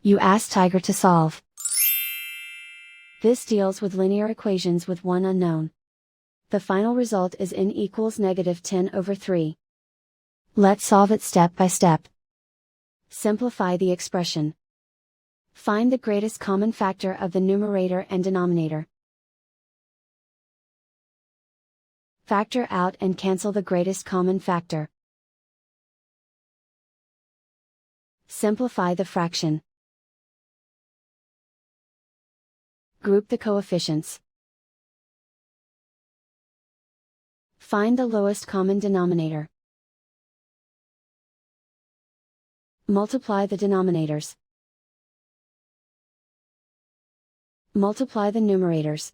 You ask Tiger to solve. This deals with linear equations with one unknown. The final result is n equals -10/3. Let's solve it step by step. Simplify the expression. Find the greatest common factor of the numerator and denominator. Factor out and cancel the greatest common factor. Simplify the fraction. Group the coefficients. Find the lowest common denominator. Multiply the denominators. Multiply the numerators.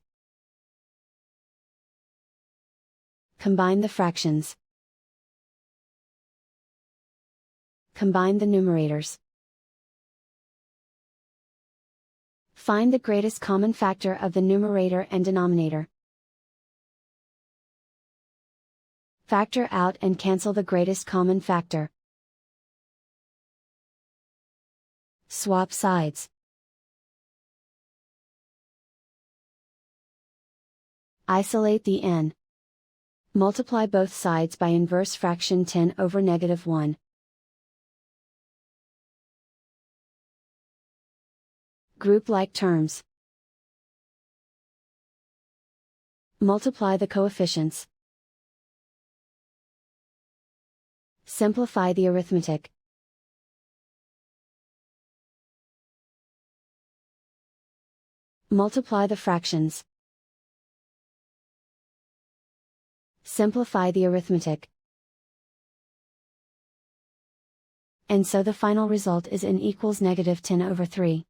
Combine the fractions. Combine the numerators. Find the greatest common factor of the numerator and denominator. Factor out and cancel the greatest common factor. Swap sides. Isolate the n. Multiply both sides by inverse fraction 10/-1. Group like terms. Multiply the coefficients. Simplify the arithmetic. Multiply the fractions. Simplify the arithmetic. And so the final result is n equals -10/3.